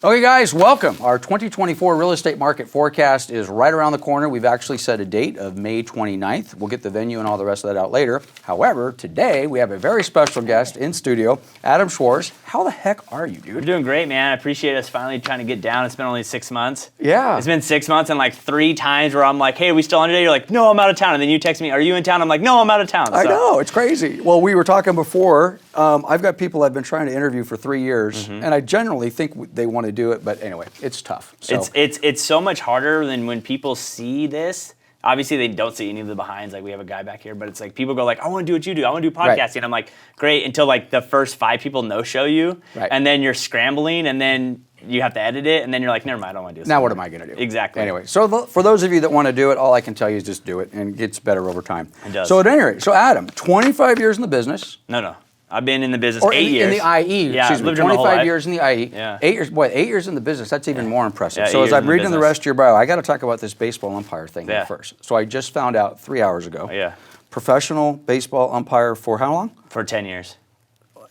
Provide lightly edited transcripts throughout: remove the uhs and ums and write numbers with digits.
Okay, guys, welcome. Our 2024 real estate market forecast is right around the corner. We've actually set a date of May 29th. We'll get the venue and all the rest of that out later. However, today we have a very special guest in studio, Adam Schwarz. How the heck are you, dude? I'm doing great, man. I appreciate us finally trying to get down. It's been only 6 months. Yeah. It's been 6 months and like 3 times where I'm like, hey, are we still on today? You're like, no, I'm out of town. And then you text me, are you in town? I'm like, no, I'm out of town. I know, it's crazy. Well, we were talking before. I've got people I've been trying to interview for 3 years, and I generally think they want to do it, but anyway, it's tough. So. It's so much harder than when people see this. Obviously, they don't see any of the behinds. Like, we have a guy back here, but it's like people go like, I want to do what you do. I want to do podcasting. Right. And I'm like, great, until like the first 5 people no-show you, and then you're scrambling, and then you have to edit it, and then you're like, never mind, I don't want to do this. Now what am I going to do? Exactly. Anyway, so for those of you that want to do it, all I can tell you is just do it, and it gets better over time. It does. So at any rate, so Adam, 25 years in the business. No. I've been in the business or 8 years. In the IE, yeah, excuse me, 25 years in the IE. Yeah. 8 years, boy, 8 years in the business, that's even more impressive. Yeah, so as I'm reading the rest business. of your bio, I got to talk about this baseball umpire thing first. So I just found out 3 hours ago. Professional baseball umpire for how long? For 10 years.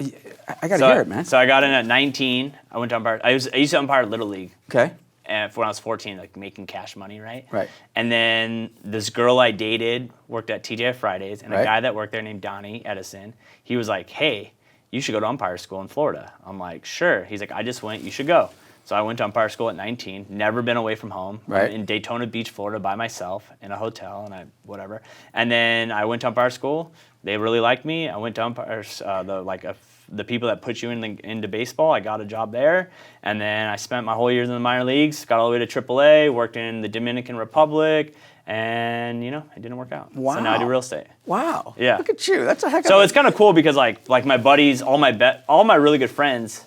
I got to hear it, man. So I got in at 19. I went to umpire. I used to umpire Little League. Okay. And when I was 14, like making cash money, right? Right. And then this girl I dated worked at TGI Fridays, and a guy that worked there named Donnie Edison, he was like, hey, you should go to umpire school in Florida. I'm like, sure. He's like, I just went, you should go. So I went to umpire school at 19, never been away from home. Right. In Daytona Beach, Florida by myself in a hotel and whatever. And then I went to umpire school. They really liked me. I went to umpires, the people that put you into baseball, I got a job there. And then I spent my whole years in the minor leagues, got all the way to AAA, worked in the Dominican Republic, and, it didn't work out. Wow. So now I do real estate. Wow. Yeah. Look at you. That's a heck of So it's kind of cool because like my buddies, all my really good friends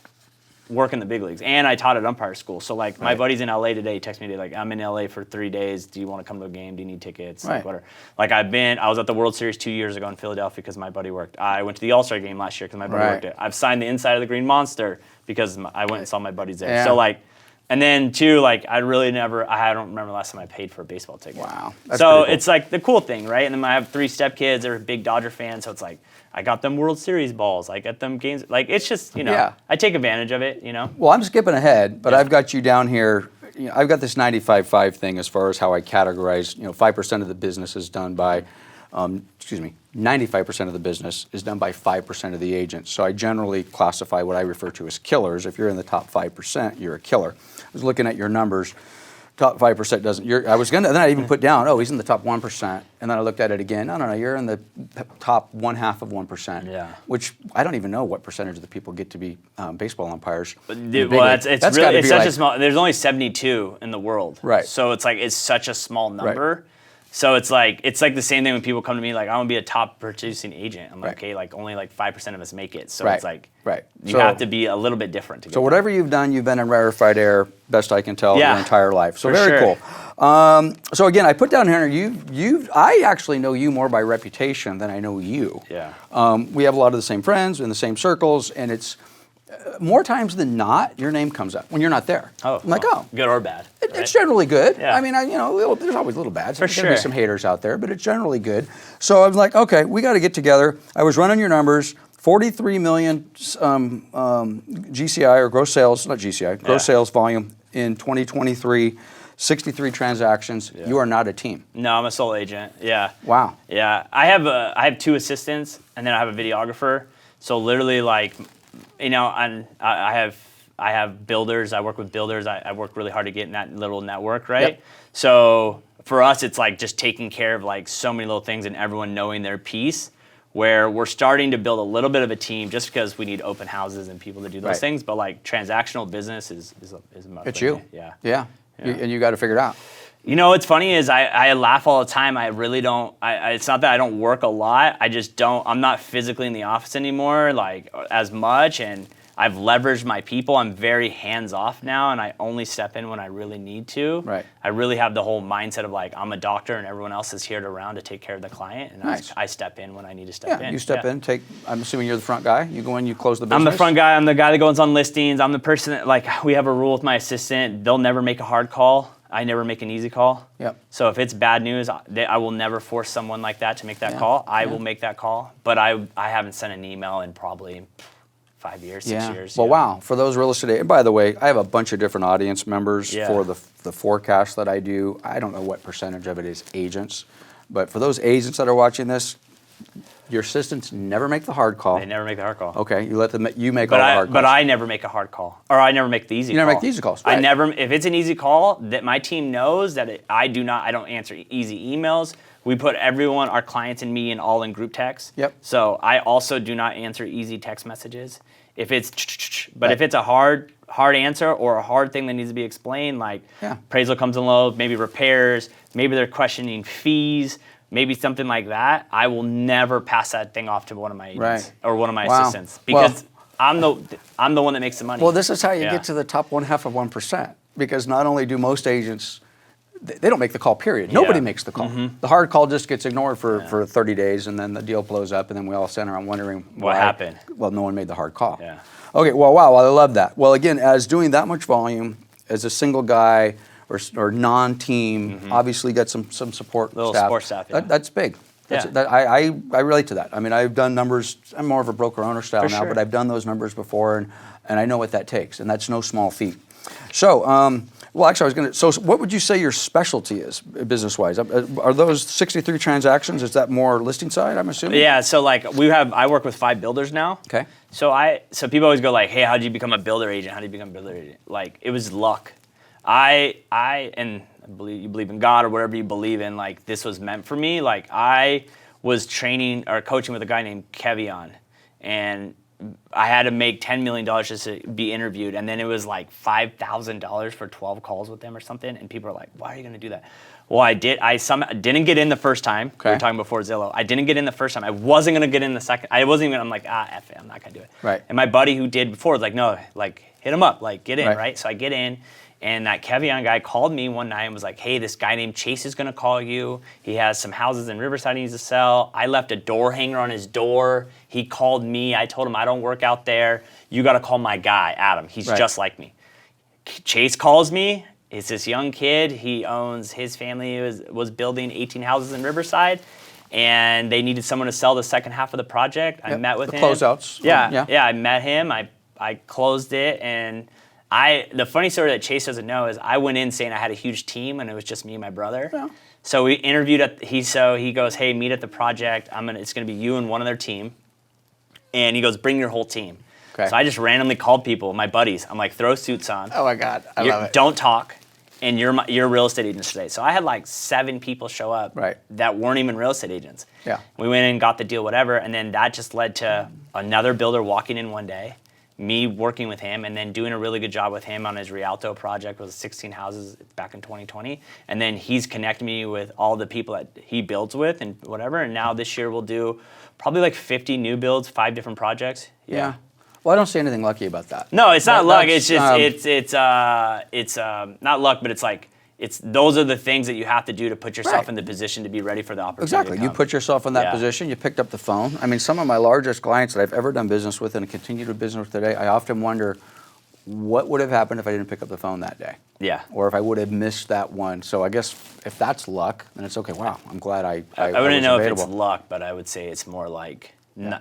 work in the big leagues, and I taught at umpire school. So like my buddies in LA today text me today like, I'm in LA for 3 days. Do you want to come to a game? Do you need tickets? Like whatever. Like I was at the World Series 2 years ago in Philadelphia because my buddy worked. I went to the All-Star game last year because my buddy worked it. I've signed the inside of the Green Monster because I went and saw my buddies there. Yeah. So like, and then too, like I don't remember the last time I paid for a baseball ticket. Wow. That's so cool. It's like the cool thing, right? And then I have 3 stepkids. They're big Dodger fans, so it's like I got them World Series balls. I get them games. Like it's just, I take advantage of it, Well, I'm skipping ahead, but I've got you down here. I've got this 95-5 thing as far as how I categorize, 5% of the business is done by, 95% of the business is done by 5% of the agents. So I generally classify what I refer to as killers. If you're in the top 5%, you're a killer. I was looking at your numbers. Top 5% doesn't. Then I even put down, he's in the top 1%, and then I looked at it again. No, you're in the top 1/2 of 1%. Yeah. Which I don't even know what percentage of the people get to be baseball umpires. It's really such a small. There's only 72 in the world. Right. So it's such a small number. Right. So it's like the same thing when people come to me like I want to be a top producing agent. I'm like, okay, like only like 5% of us make it. So it's like you have to be a little bit different to get whatever you've done, you've been in rarefied air, best I can tell, your entire life. So very cool. So again, I put down here, I actually know you more by reputation than I know you. Yeah. We have a lot of the same friends in the same circles, and it's more times than not, your name comes up when you're not there. Oh, I'm like, good or bad. It's generally good. Yeah. I mean, there's always little bad. So For there's going to be sure. some haters out there, but it's generally good. So I was like, okay, we got to get together. I was running your numbers, 43 million GCI or gross sales, not GCI, gross sales volume in 2023. 63 transactions. Yeah. You are not a team. No, I'm a sole agent. Yeah. Wow. Yeah. I have 2 assistants, and then I have a videographer. So literally, like, and I have builders. I work with builders. I work really hard to get in that little network, right? Yep. So for us, it's like just taking care of like so many little things and everyone knowing their piece. Where we're starting to build a little bit of a team just because we need open houses and people to do those things. But like transactional business is much. It's you. Yeah. And you got to figure it out. What's funny is I laugh all the time. I really don't. It's not that I don't work a lot. I just don't. I'm not physically in the office anymore, like as much. And I've leveraged my people. I'm very hands off now, and I only step in when I really need to. Right. I really have the whole mindset of like I'm a doctor, and everyone else is here around to take care of the client, and I step in when I need to step in. Yeah, you step in. I'm assuming you're the front guy. You go in, you close the business. I'm the front guy. I'm the guy that goes on listings. I'm the person that like we have a rule with my assistant. They'll never make a hard call. I never make an easy call. Yep. So if it's bad news, I will never force someone like that to make that call. I will make that call, but I haven't sent an email in probably 5 years, 6 years. Well, yeah. wow. For those real estate, and by the way, I have a bunch of different audience members for the forecast that I do. I don't know what percentage of it is agents, but for those agents that are watching this, your assistants never make the hard call. They never make the hard call. Okay, you let them. You make all the hard calls. But I never make a hard call, or I never make the easy call. You never make the easy calls. Right. I never. If it's an easy call, that my team knows that I don't answer easy emails. We put everyone, our clients and me, all in group text. Yep. So I also do not answer easy text messages. If it's, but if it's a hard answer or a hard thing that needs to be explained, like appraisal comes in low, maybe repairs, maybe they're questioning fees, maybe something like that, I will never pass that thing off to one of my agents or one of my assistants because I'm the one that makes the money. Well, this is how you get to the top 1/2 of 1%, because not only do most agents, they don't make the call, period. Nobody makes the call. The hard call just gets ignored for 30 days, and then the deal blows up, and then we all sit around wondering what happened. Well, no one made the hard call. Yeah. Okay, well, wow, I love that. Well, again, as doing that much volume, as a single guy or non-team, obviously got some support Little staff. support staff, That's big. I relate to that. I mean, I've done numbers. I'm more of a broker-owner style now, but I've done those numbers before, and I know what that takes, and that's no small feat. So, well, actually, so what would you say your specialty is, business-wise? Are those 63 transactions? Is that more listing side, I'm assuming? Yeah, so like I work with 5 builders now. Okay. So people always go like, hey, how did you become a builder agent? How did you become a builder agent? Like, it was luck. And I believe you believe in God or whatever you believe in, like, this was meant for me. Like, I was training or coaching with a guy named Kevion, and I had to make $10 million just to be interviewed, and then it was like $5,000 for 12 calls with them or something, and people are like, why are you going to do that? Well, I didn't get in the first time. We were talking before Zillow. I didn't get in the first time. I wasn't going to get in the second. I'm like, F it, I'm not going to do it. Right. And my buddy who did before was like, no, like, hit him up, like, get in, right? So I get in, and that Kevion guy called me one night and was like, hey, this guy named Chase is going to call you. He has some houses in Riverside he needs to sell. I left a door hanger on his door. He called me. I told him I don't work out there. You got to call my guy, Adam. He's just like me. Chase calls me. It's this young kid. His family was building 18 houses in Riverside, and they needed someone to sell the second half of the project. I met with him. Closeouts. Yeah, I met him. I closed it, and the funny story that Chase doesn't know is I went in saying I had a huge team and it was just me and my brother. Yeah. So we interviewed he goes, hey, meet at the project. It's gonna be you and one of their team. And he goes, bring your whole team. Okay. So I just randomly called people, my buddies. I'm like, throw suits on. Oh my God, I love it. Don't talk, and you're a real estate agent today. So I had like 7 people show up that weren't even real estate agents. Yeah. We went in and got the deal, whatever, and then that just led to another builder walking in one day, me working with him, and then doing a really good job with him on his Rialto project. It was 16 houses back in 2020. And then he's connected me with all the people that he builds with and whatever. And now this year we'll do probably like 50 new builds, 5 different projects. Yeah. Well, I don't see anything lucky about that. No, it's not luck. It's just it's not luck, but it's like those are the things that you have to do to put yourself in the position to be ready for the opportunity. Exactly. You put yourself in that position. You picked up the phone. I mean, some of my largest clients that I've ever done business with and continue to do business with today, I often wonder what would have happened if I didn't pick up the phone that day. Yeah. Or if I would have missed that one. So I guess if that's luck, then it's okay. Wow, I'm glad I wouldn't know available. If it's luck, but I would say it's more like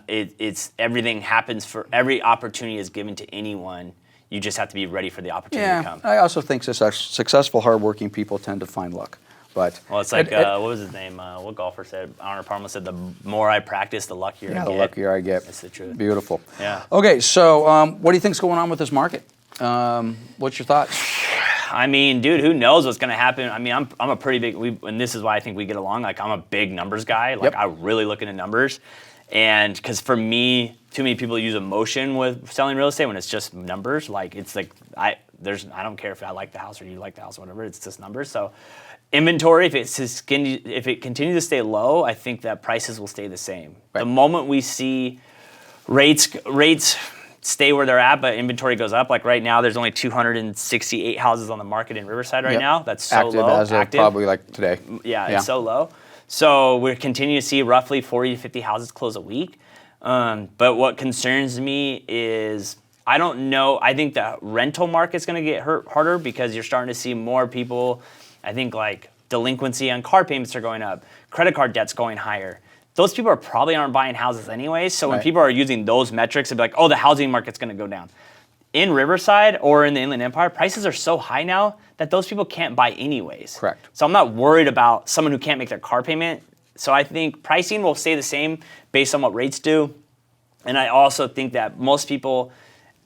it's everything happens for every opportunity is given to anyone. You just have to be ready for the opportunity to come. I also think successful, hardworking people tend to find luck. But well, it's like what was his name? What golfer said? Arnold Palmer said, "The more I practice, the luckier I get." Yeah, the luckier I get. That's the truth. Beautiful. Yeah. Okay, so what do you think's going on with this market? What's your thoughts? I mean, dude, who knows what's going to happen? I mean, I'm a pretty big, and this is why I think we get along. Like, I'm a big numbers guy. Like, I really look into numbers. And because for me, too many people use emotion with selling real estate when it's just numbers. Like, it's like, I don't care if I like the house or you like the house or whatever. It's just numbers. So inventory, if it continues to stay low, I think that prices will stay the same. Right. The moment we see rates stay where they're at, but inventory goes up. Like right now, there's only 268 houses on the market in Riverside right now. That's so low. Active probably like today. Yeah, it's so low. So we're continuing to see roughly 40 to 50 houses close a week. But what concerns me is, I don't know, I think the rental market's going to get harder because you're starting to see more people, I think like delinquency on car payments are going up, credit card debt's going higher. those people are probably aren't buying houses anyways. So when Right. people are using those metrics, they'll be like, oh, the housing market's going to go down. In Riverside or in the Inland Empire, prices are so high now that those people can't buy anyways. Correct. So I'm not worried about someone who can't make their car payment. So I think pricing will stay the same based on what rates do. And I also think that most people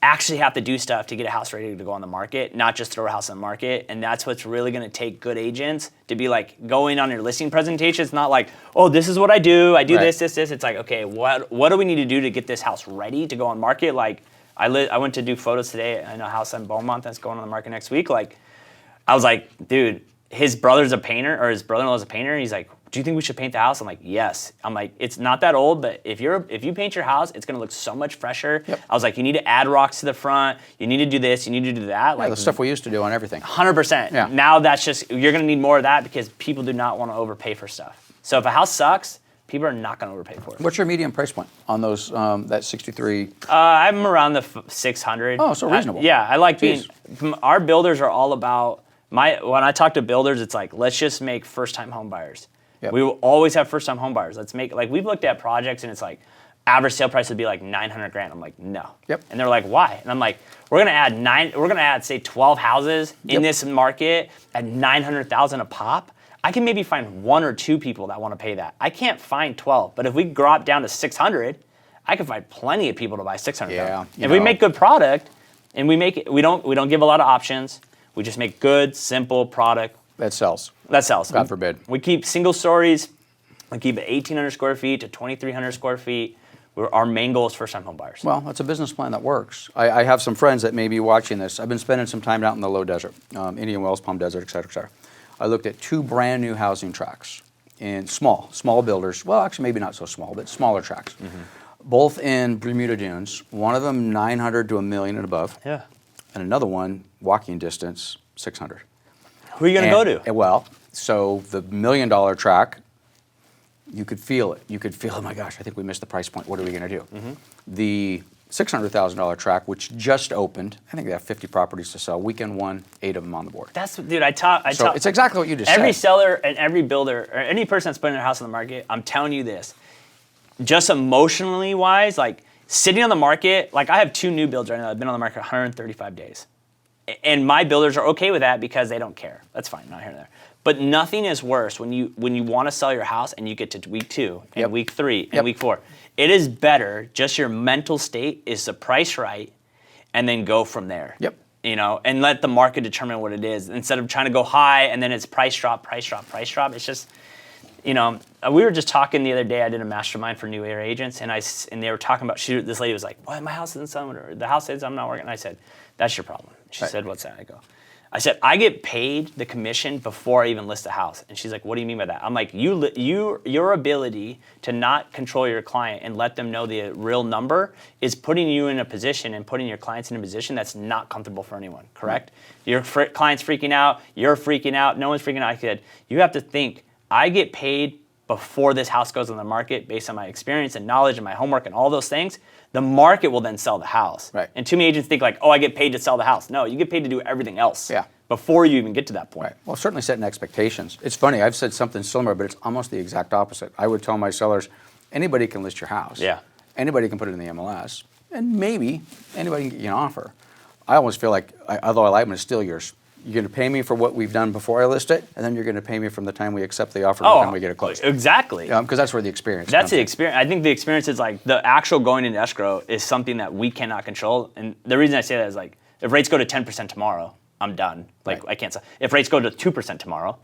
actually have to do stuff to get a house ready to go on the market, not just throw a house on the market. And that's what's really going to take good agents to be like going on your listing presentation. It's not like, oh, this is what I do. I do Right. this. It's like, okay, what do we need to do to get this house ready to go on market? Like I went to do photos today. I know a house in Beaumont that's going on the market next week. Like I was like, dude, his brother's a painter or his brother-in-law is a painter. And he's like, do you think we should paint the house? I'm like, yes. I'm like, it's not that old, but if you paint your house, it's gonna look so much fresher. Yep. I was like, you need to add rocks to the front. You need to do this. You need to do that. Yeah, Like the stuff we used to do on everything. 100%. Yeah. Now that's just you're gonna need more of that because people do not want to overpay for stuff. So if a house sucks, people are not gonna overpay for it. What's your median price point on those, that 63? I'm around the 600. Oh, so reasonable. Yeah, I like being. Jeez. Our builders are all about when I talk to builders, it's like let's just make first-time home buyers. Yep. We will always have first-time home buyers. Let's make we've looked at projects and it's like average sale price would be like 900 grand. I'm like no. Yep. And they're like why? And I'm like we're gonna add say 12 houses in Yep. this market at 900,000 a pop. I can maybe find 1 or 2 people that want to pay that. I can't find 12, but if we drop down to 600, I can find plenty of people to buy 600,000. Yeah, If we make good product, and we don't give a lot of options. We just make good, simple product That sells. that sells. God forbid. We keep single stories. We keep it 1,800 square feet to 2,300 square feet. Our main goal is first-time home buyers. Well, that's a business plan that works. I have some friends that may be watching this. I've been spending some time out in the low desert, Indian Wells, Palm Desert, et cetera, et cetera. I looked at 2 brand new housing tracts in small builders. Well, actually, maybe not so small, but smaller tracts. Both in Bermuda Dunes. One of them 900 to $1 million and above. Yeah. And another one, walking distance, 600. Who are you going to go to? Well, so the $1 million track, you could feel it. You could feel, oh my gosh, I think we missed the price point. What are we going to do? The $600,000 track, which just opened, I think they have 50 properties to sell. Weekend 1, 8 of them on the board. Dude, I taught. So it's exactly what you just Every said. seller and every builder or any person that's putting their house on the market, I'm telling you this, just emotionally wise, like sitting on the market, like I have 2 new builds right now that have been on the market 135 days. And my builders are okay with that because they don't care. That's fine, not here and there. But nothing is worse when you want to sell your house and you get to week 2 and Yep. week 3 and Yep. week 4. It is better, just your mental state is the price right and then go from there. Yep. You know, and let the market determine what it is instead of trying to go high and then it's price drop, price drop, price drop. It's just, you know, we were just talking the other day. I did a mastermind for new air agents, and they were talking about this lady was like, "Why my house isn't selling?" Or the house says I'm not working. And I said, "That's your problem." She Right. said, "What's that?" I said, "I get paid the commission before I even list the house." And she's like, "What do you mean by that?" I'm like, your ability to not control your client and let them know the real number is putting you in a position and putting your clients in a position that's not comfortable for anyone. Correct? Your client's freaking out. You're freaking out. No one's freaking out. I said, you have to think. I get paid before this house goes on the market based on my experience and knowledge and my homework and all those things. The market will then sell the house. Right. And too many agents think like, oh, I get paid to sell the house. No, you get paid to do everything else Yeah. before you even get to that point. Right. Well, certainly setting expectations. It's funny, I've said something similar, but it's almost the exact opposite. I would tell my sellers, anybody can list your house. Yeah. Anybody can put it in the MLS, and maybe anybody can get you an offer. I always feel like, although I like, I'm going to steal yours. You're going to pay me for what we've done before I list it, and then you're going to pay me from the time we accept the offer to the time we get it closed. Exactly. Because that's where the experience That's comes the in. experience. I think the experience is like the actual going into escrow is something that we cannot control. And the reason I say that is like, if rates go to 10% tomorrow, I'm done. Like Right. I can't sell. If rates go to 2% tomorrow,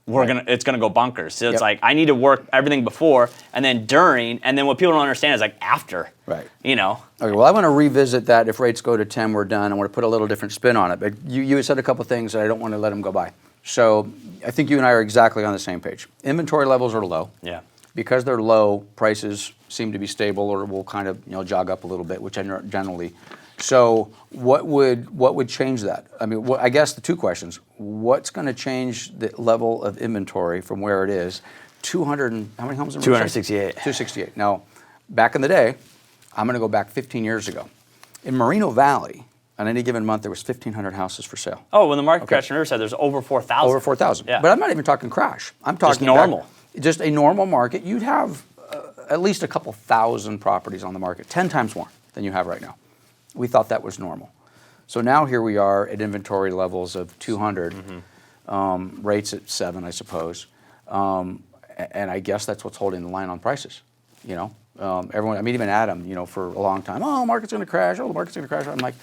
it's gonna go bonkers. So it's Yep. like I need to work everything before and then during, and then what people don't understand is like after. Right. You know. Okay, well, I want to revisit that. If rates go to 10, we're done. I want to put a little different spin on it. But you said a couple things that I don't want to let them go by. So I think you and I are exactly on the same page. Inventory levels are low. Yeah. Because they're low, prices seem to be stable or will kind of jog up a little bit, which generally. So what would change that? I mean, I guess the 2 questions. What's going to change the level of inventory from where it is? 200 and how many homes? 268. 268. Now, back in the day, I'm going to go back 15 years ago. In Moreno Valley, on any given month, there was 1,500 houses for sale. Oh, when the market crashed in Riverside, there's over 4,000. Over 4,000. Yeah. But I'm not even talking crash. I'm talking normal. just a normal market. You'd have at least a couple thousand properties on the market, 10 times more than you have right now. We thought that was normal. So now here we are at inventory levels of 200, rates at 7, I suppose. And I guess that's what's holding the line on prices, you know? Everyone, I mean, even Adam, you know, for a long time, oh, the market's going to crash, oh, the market's going to crash. I'm like,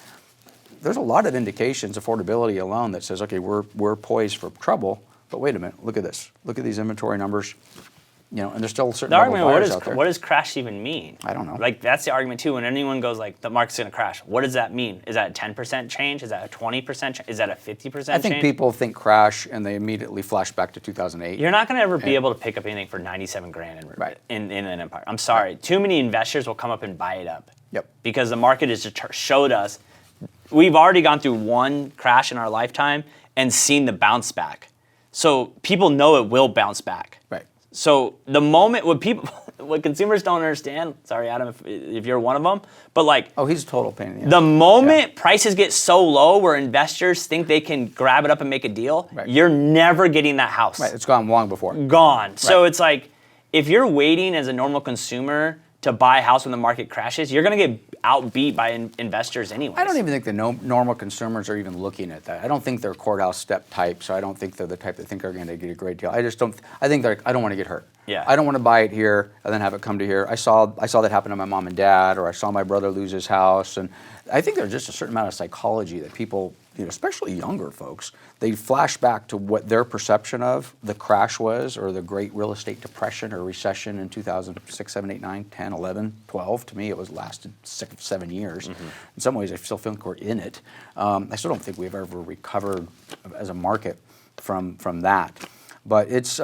there's a lot of indications, affordability alone, that says, okay, we're poised for trouble, but wait a minute, look at this. Look at these inventory numbers, you know, and there's still a certain level of buyers out there. What does crash even mean? I don't know. Like, that's the argument, too. When anyone goes, like, the market's going to crash, what does that mean? Is that a 10% change? Is that a 20% change? Is that a 50% change? I think people think crash, and they immediately flash back to 2008. You're not going to ever be able to pick up anything for 97 grand in an empire. I'm sorry. Right. Too many investors will come up and buy it up. Yep. Because the market has showed us, we've already gone through one crash in our lifetime and seen the bounce back. So people know it will bounce back. Right. So the moment what consumers don't understand, sorry Adam if you're one of them, but like, oh, he's a total pain in the ass. The moment prices get so low where investors think they can grab it up and make a deal, you're never getting that house. Right, it's gone long before. Gone. Right. So it's like, if you're waiting as a normal consumer to buy a house when the market crashes, you're going to get outbeat by investors anyway. I don't even think the normal consumers are even looking at that. I don't think they're courthouse step types. So I don't think they're the type that think they're going to get a great deal. I just don't. I think I don't want to get hurt. Yeah. I don't want to buy it here and then have it come to here. I saw that happen to my mom and dad, or I saw my brother lose his house, and I think there's just a certain amount of psychology that people, you know, especially younger folks, they flash back to what their perception of the crash was, or the great real estate depression or recession in 2006, 7, 8, 9, 10, 11, 12. To me, it was lasted 6, 7 years. In some ways, I still feel like we're in it. I still don't think we've ever recovered as a market from that. But it's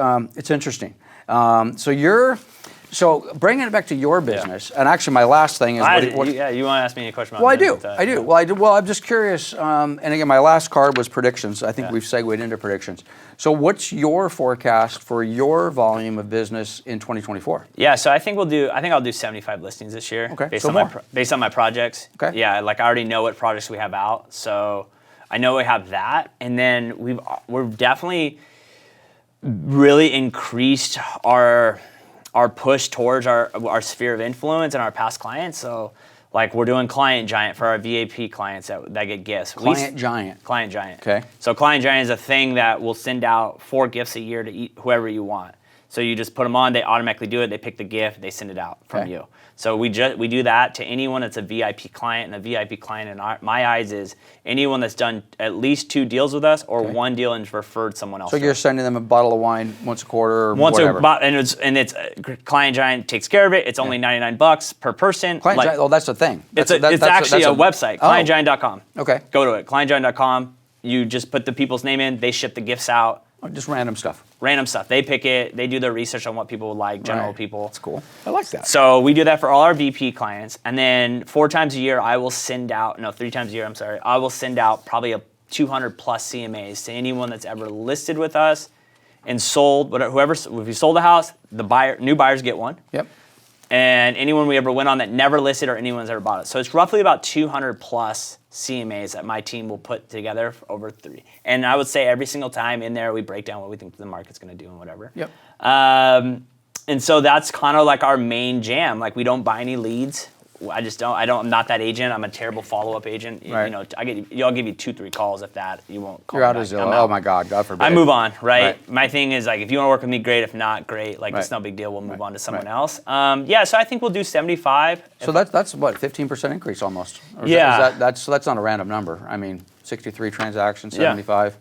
interesting. So bringing it back to your business, and actually my last thing is you want to ask me a question about Well, I do. Well, I'm just curious, and again, my last card was predictions. I think we've segued into predictions. So what's your forecast for your volume of business in 2024? Yeah, so I think I'll do 75 listings this year. Okay, based on my projects. Okay. Yeah, like I already know what projects we have out, so I know we have that, and then we've definitely really increased our push towards our sphere of influence and our past clients. So like we're doing Client Giant for our VAP clients that get gifts. Client Giant. Okay. So Client Giant is a thing that will send out 4 gifts a year to whoever you want. So you just put them on, they automatically do it, they pick the gift, they send it out from you. So we do that to anyone that's a VIP client, and a VIP client in my eyes is anyone that's done at least 2 deals with us or 1 deal and referred someone else. So you're sending them a bottle of wine once a quarter or whatever. And it's Client Giant takes care of it. It's only $99 per person. Client Giant, that's the thing. It's actually a website, clientgiant.com. Okay. Go to it, clientgiant.com. You just put the people's name in, they ship the gifts out. Just random stuff. They pick it. They do their research on what people would like, general people. That's cool. I like that. So we do that for all our VP clients. And then 3 times a year, I will send out probably 200 plus CMAs to anyone that's ever listed with us and sold, if you sold a house, new buyers get one. Yep. And anyone we ever went on that never listed or anyone that's ever bought it. So it's roughly about 200 plus CMAs that my team will put together over 3. And I would say every single time in there, we break down what we think the market's going to do and whatever. Yep. And so that's kind of like our main jam. Like we don't buy any leads. I'm not that agent. I'm a terrible follow-up agent. Right. You know, I'll give you 2-3 calls if that. You won't call You're me out back. of Zillow. Oh my God forbid. I move on, right? My thing is like, if you want to work with me, great. If not, great. Like it's no big deal. We'll move on to someone else. So I think we'll do 75. So that's what, 15% increase almost? Or that's not a random number. I mean, 63 transactions, 75.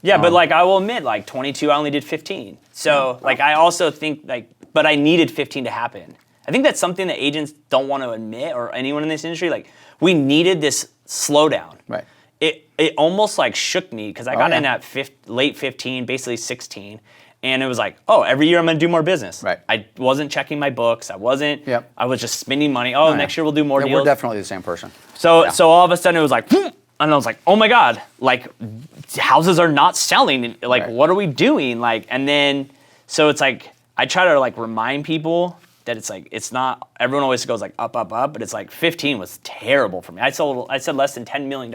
Yeah, but like I will admit, like 22, I only did 15. So like I also think but I needed 15 to happen. I think that's something that agents don't want to admit, or anyone in this industry. Like we needed this slowdown. Right. It almost like shook me because I got in at late 15, basically 16, and it was like, oh, every year I'm going to do more business. Right. I wasn't checking my books. I wasn't. Yep. I was just spending money. Oh, next year we'll do more deals. We're definitely the same person. So all of a sudden it was like, and I was like, oh my God, like houses are not selling. Like what are we doing? Like, and then so it's like I try to like remind people that it's like, it's not, everyone always goes like up, but it's like 15 was terrible for me. I said less than $10 million.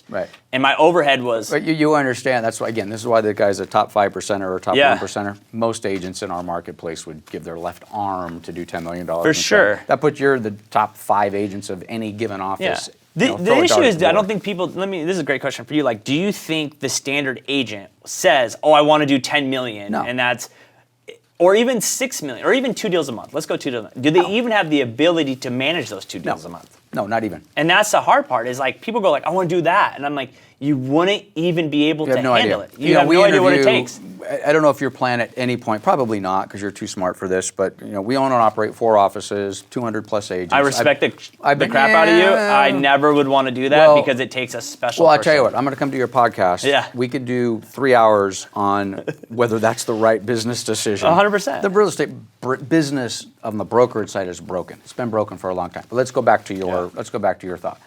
Right. And my overhead was. But you understand, that's why, again, this is why the guy's a top 5% or top Yeah. 1%er. Most agents in our marketplace would give their left arm to do $10 million. For sure. That puts you the top 5 agents of any given office. The throw a issue dart is, at the I don't board. think people, this is a great question for you. Like, do you think the standard agent says, oh, I want to do 10 million, No. and that's, or even 6 million, or even 2 deals a month? Let's go 2 deals a month. Do they even have the ability to manage those 2 deals a month? No, not even. And that's the hard part, is like, people go like, I want to do that. And I'm like, you wouldn't even be able You to have no handle idea. it. You have no idea what it takes. I don't know if your plan at any point, probably not, because you're too smart for this, but we own and operate 4 offices, 200 plus agents. I respect the been- crap out of you. I never would want to do that Well, because it takes a special Well, I'll tell you person. what, I'm going to come to your podcast. Yeah. We could do 3 hours on whether that's the right business decision. 100%. The real estate business on the brokerage side is broken. It's been broken for a long time. But let's go back to your thought.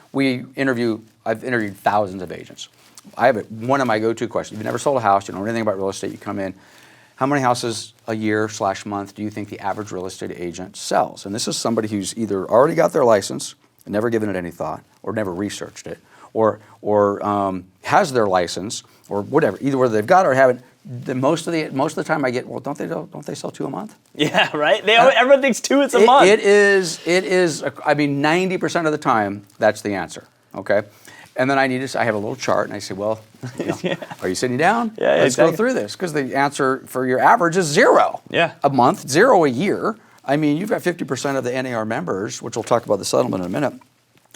I've interviewed thousands of agents. I have one of my go-to questions. You've never sold a house, you don't know anything about real estate, you come in, how many houses a year/month do you think the average real estate agent sells? And this is somebody who's either already got their license, and never given it any thought, or never researched it, or has their license, or whatever. Either whether they've got it or haven't. Most of the time I get, well, don't they sell 2 a month? Yeah, right? Everyone thinks 2 is a month. It is, 90% of the time, that's the answer, okay? And then I have a little chart, and I say, well, are you sitting down? Yeah, Let's exactly. go through this, because the answer for your average is 0 a month, 0 a year. I mean, you've got 50% of the NAR members, which we'll talk about the settlement in a minute,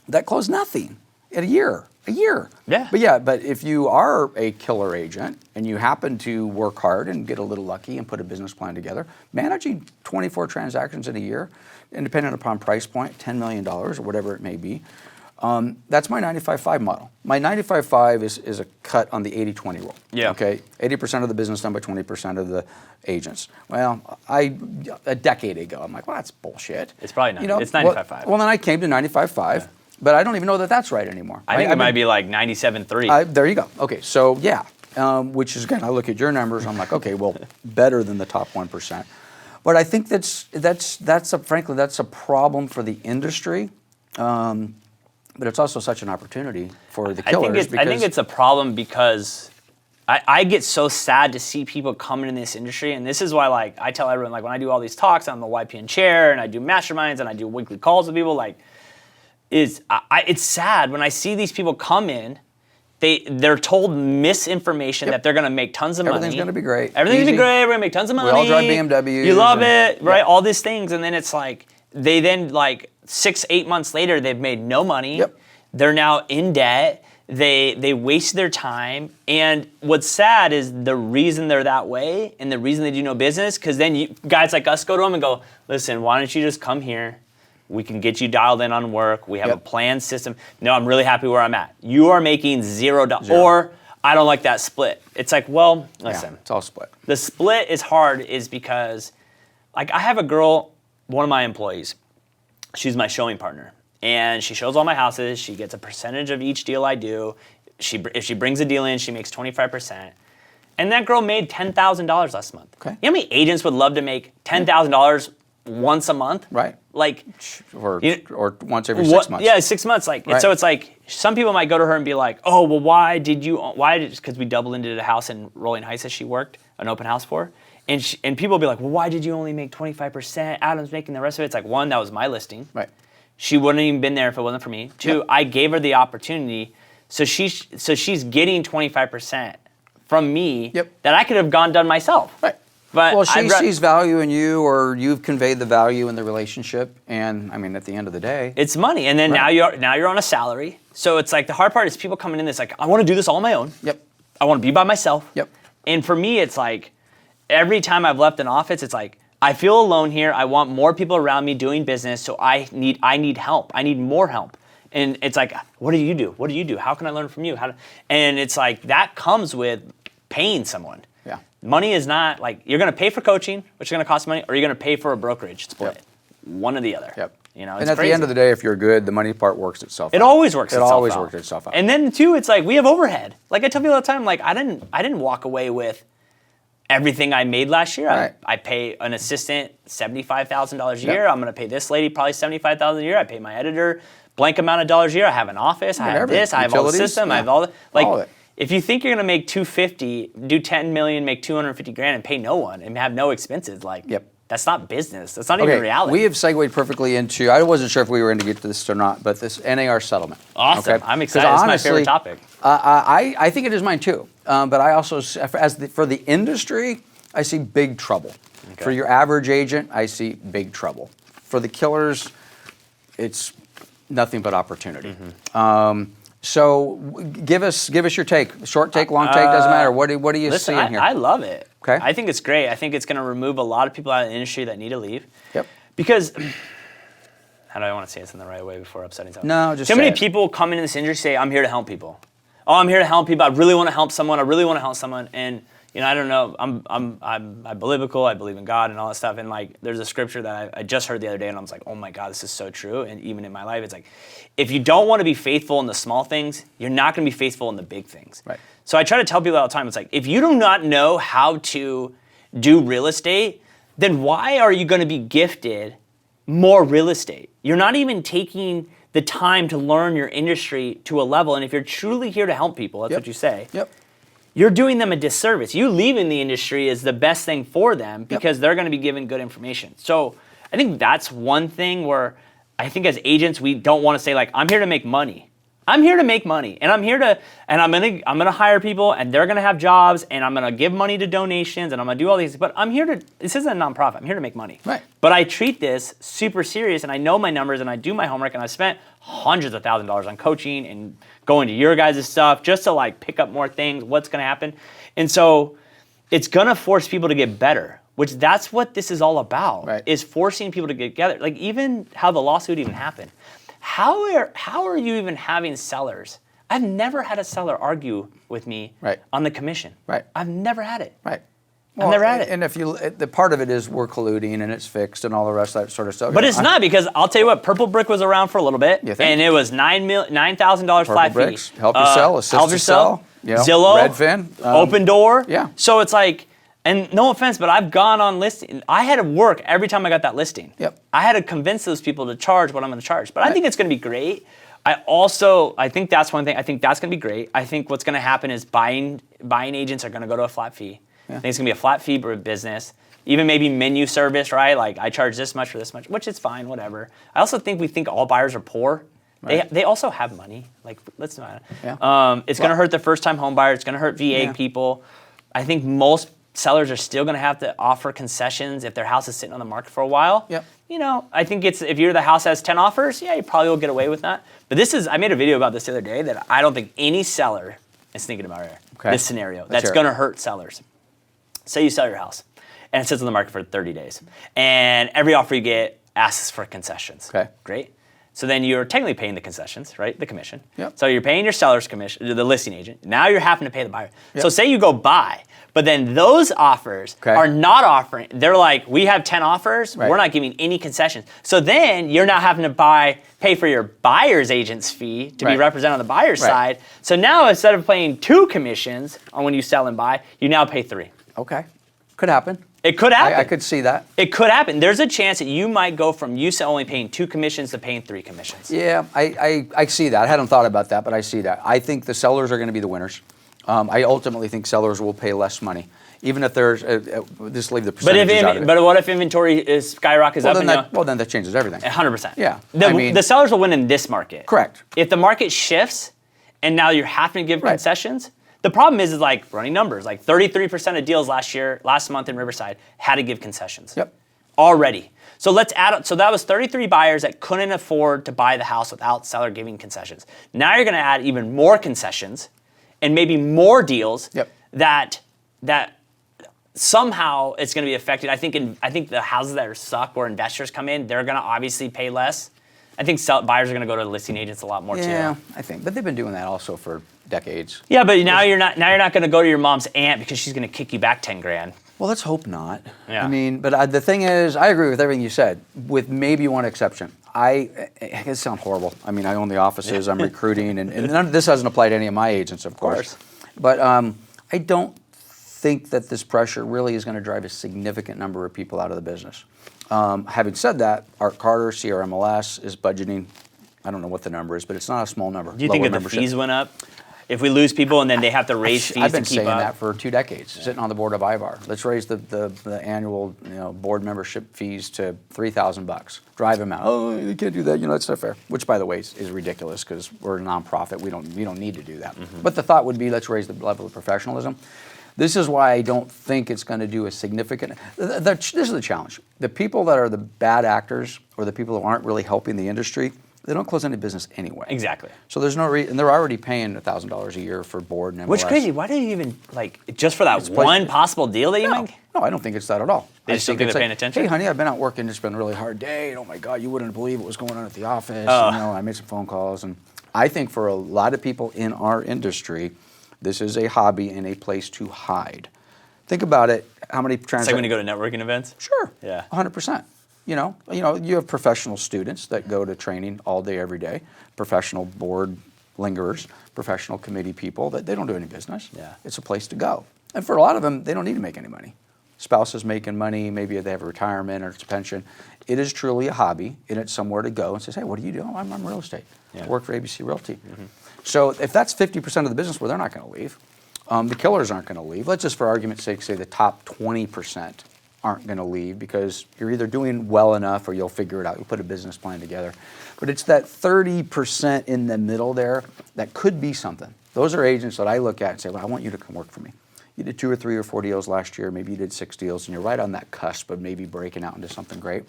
that close nothing in a year. Yeah. But if you are a killer agent and you happen to work hard and get a little lucky and put a business plan together, managing 24 transactions in a year, and depending upon price point, $10 million or whatever it may be, that's my 95-5 model. My 95-5 is a cut on the 80-20 rule. Yeah. Okay. 80% of the business done by 20% of the agents. Well, a decade ago, I'm like, well, that's bullshit. It's probably 90. It's 95-5. Well, then I came to 95-5, but I don't even know that that's right anymore. I think it might be like 97.3. There you go. Okay, so yeah, which is, again, I look at your numbers, I'm like, okay, well, better than the top 1%. But I think frankly, that's a problem for the industry. But it's also such an opportunity for the killers. I think it's a problem because I get so sad to see people coming in this industry, and this is why, like, I tell everyone, like, when I do all these talks, I'm the YPN chair, and I do masterminds, and I do weekly calls with people, like, it's sad when I see these people come in. They're told misinformation that they're going to make tons of money. Everything's going to be great. Everything's going to be great. We're going to make tons of money. We all drive BMWs. You love it, right? All these things, and then it's like they then, like, 6-8 months later, they've made no money. Yep. They're now in debt. They waste their time. And what's sad is the reason they're that way and the reason they do no business, because then guys like us go to them and go, listen, why don't you just come here? We can get you dialed in on work. We have a planned system. No, I'm really happy where I'm at. You are making $0. Or I don't like that split. It's like, well, listen. Yeah, it's all split. The split is hard is because, like, I have a girl, one of my employees, she's my showing partner. And she shows all my houses. She gets a percentage of each deal I do. If she brings a deal in, she makes 25%. And that girl made $10,000 last month. Okay. You know how many agents would love to make $10,000 once a month? Right. Like, Or once every 6 months. Yeah, 6 months. Like, Right. so it's like some people might go to her and be like, "Oh, well, why did because we doubled into the house in Rolling Heights that she worked an open house for." And people will be like, "Well, why did you only make 25%? Adam's making the rest of it." It's like, one, that was my listing. Right. She wouldn't have even been there if it wasn't for me. 2, I gave her the opportunity, so she's getting 25% from me that I could have done myself. Right. But well, she sees value in you, or you've conveyed the value in the relationship, and I mean, at the end of the day, it's money. And then now you're on a salary. So it's like the hard part is people coming in. It's like, I want to do this all on my own. Yep. I want to be by myself. Yep. And for me, it's like every time I've left an office, it's like I feel alone here. I want more people around me doing business. So I need help. I need more help. And it's like, what do you do? What do you do? How can I learn from you? And it's like that comes with paying someone. Yeah. Money is not like you're going to pay for coaching, which is going to cost money, or you're going to pay for a brokerage split. Yep. One or the other. Yep. You know, and at the end of the day, if you're good, the money part works itself out. It always works itself out. It always works itself out. And then too, it's like we have overhead. Like I tell people all the time, like I didn't walk away with everything I made last year. Right. I pay an assistant $75,000 a year. I'm going to pay this lady probably $75,000 a year. I pay my editor blank amount of dollars a year. I have an office. I have this. I have all the system. I have all the all of it. If you think you're going to make 250, do 10 million, make 250 grand, and pay no one, and have no expenses, that's not business. That's not even reality. We have segued perfectly into, I wasn't sure if we were going to get to this or not, but this NAR settlement. Awesome. Okay? I'm excited. It's my favorite topic. I think it is mine too. But I also, for the industry, I see big trouble. Okay. For your average agent, I see big trouble. For the killers, it's nothing but opportunity. So give us your take. Short take, long take, doesn't matter. What do you see in here? I love it. Okay. I think it's great. I think it's going to remove a lot of people out of the industry that need to leave. Yep. Because, how do I want to say this in the right way before upsetting someone? No, just too many say it. people come into this industry say, I'm here to help people. Oh, I'm here to help people. I really want to help someone. I really want to help someone. And I don't know. I'm biblical. I believe in God and all that stuff. And there's a scripture that I just heard the other day, and I was like, oh my God, this is so true. And even in my life, it's like, if you don't want to be faithful in the small things, you're not going to be faithful in the big things. Right. So I try to tell people all the time, it's like, if you do not know how to do real estate, then why are you going to be gifted more real estate? You're not even taking the time to learn your industry to a level. And if you're truly here to help people, that's what you say. Yep. You're doing them a disservice. You leaving the industry is the best thing for them because they're going to be given good information. So I think that's one thing where I think as agents, we don't want to say I'm here to make money. I'm here to make money, and I'm gonna hire people, and they're gonna have jobs, and I'm gonna give money to donations, and I'm gonna do all these. But this isn't a nonprofit. I'm here to make money. Right. But I treat this super serious, and I know my numbers, and I do my homework, and I spent hundreds of thousands of dollars on coaching and going to your guys' stuff just to pick up more things. What's gonna happen, and so it's gonna force people to get better. Which that's what this is all about. Right. Is forcing people to get together. Even how the lawsuit even happened. How are you even having sellers? I've never had a seller argue with me on the commission. Right. I've never had it. Right. I've never had it. And the part of it is we're colluding and it's fixed and all the rest of that sort of stuff. But it's not, because I'll tell you what, Purple Brick was around for a little bit, You think? and it was $9,000 flat Bricks, fee. help you sell, assist help you you sell, sell, Zillow, Redfin, Open Door. Yeah. So it's and no offense, but I've gone on listing. I had to work every time I got that listing. Yep. I had to convince those people to charge what I'm going to charge. But I think it's going to be great. I think that's one thing. I think that's going to be great. I think what's going to happen is buying agents are going to go to a flat fee. I think it's going to be a flat fee business. Even maybe menu service, right? I charge this much for this much, which is fine, whatever. I also think we think all buyers are poor. Right. They also have money. Let's not. Yeah. It's going to hurt the first-time home buyer. It's going to hurt VA people. I think most sellers are still going to have to offer concessions if their house is sitting on the market for a while. Yep. I think if you're the house has 10 offers, you probably will get away with that. But I made a video about this the other day that I don't think any seller is thinking about this scenario. That's going to hurt sellers. Say you sell your house and it sits on the market for 30 days, and every offer you get asks for concessions. Okay. Great. So then you're technically paying the concessions, right? The commission. Yep. So you're paying your seller's commission, the listing agent. Now you're having to pay the buyer. Yep. So say you go buy, but then those offers are not offering. They're like, we have 10 offers. We're not giving any concessions. So then you're now having to pay for your buyer's agent's fee to be represented on the buyer's side. So now instead of paying 2 commissions on when you sell and buy, you now pay 3. Okay. Could happen. It could happen. I could see that. It could happen. There's a chance that you might go from only paying 2 commissions to paying 3 commissions. Yeah, I see that. I hadn't thought about that, but I see that. I think the sellers are going to be the winners. I ultimately think sellers will pay less money, even if there's just leave the percentages out of it. But what if inventory skyrockets up? Well, then that changes everything. 100%. Yeah. The sellers will win in this market. Correct. If the market shifts and now you're having to give concessions, the problem is running numbers. 33% of deals last month in Riverside had to give concessions. Yep. Already. So let's add up. So that was 33 buyers that couldn't afford to buy the house without seller giving concessions. Now you're going to add even more concessions and maybe more deals that somehow it's going to be affected. I think the houses that suck where investors come in, they're going to obviously pay less. I think buyers are going to go to listing agents a lot more too. Yeah, I think. But they've been doing that also for decades. Yeah, but now you're not going to go to your mom's aunt because she's going to kick you back 10 grand. Well, let's hope not. Yeah. I mean, but the thing is, I agree with everything you said, with maybe one exception. It sounds horrible. I mean, I own the offices, I'm recruiting, and none of this doesn't apply to any of my agents, of course. But I don't think that this pressure really is going to drive a significant number of people out of the business. Having said that, Art Carter, CRMLS, is budgeting, I don't know what the number is, but it's not a small number. Do you think if the fees went up, if we lose people and then they have to raise fees I've been to keep saying up? that for 2 decades, sitting on the board of IVAR. Let's raise the annual board membership fees to $3,000. Drive them out. Oh, you can't do that. That's not fair. Which, by the way, is ridiculous because we're a nonprofit. We don't need to do that. But the thought would be, let's raise the level of professionalism. This is why I don't think it's going to do a significant. This is the challenge. The people that are the bad actors or the people who aren't really helping the industry, they don't close any business anyway. Exactly. So there's no reason, and they're already paying $1,000 a year for board and MLS. Which is crazy. Why do you even, just for that one possible deal that you make? No, I don't think it's that at all. They just don't think they're paying attention? Hey, honey, I've been out working. It's been a really hard day. Oh, my God, you wouldn't believe what was going on at the office. I made some phone calls. And I think for a lot of people in our industry, this is a hobby and a place to hide. Think about it. How many It's like when you go to networking events? Sure. Yeah. 100%. You have professional students that go to training all day, every day, professional board lingerers, professional committee people that they don't do any business. Yeah. It's a place to go. And for a lot of them, they don't need to make any money. Spouse is making money, maybe they have a retirement or it's a pension. It is truly a hobby, and it's somewhere to go and says, hey, what do you do? Oh, I'm real estate. Yeah. I work for ABC Realty. So if that's 50% of the business, well, they're not going to leave. The killers aren't going to leave. Let's just, for argument's sake, say the top 20% aren't going to leave because you're either doing well enough or you'll figure it out. You'll put a business plan together. But it's that 30% in the middle there that could be something. Those are agents that I look at and say, well, I want you to come work for me. You did 2 or 3 or 4 deals last year. Maybe you did 6 deals, and you're right on that cusp of maybe breaking out into something great.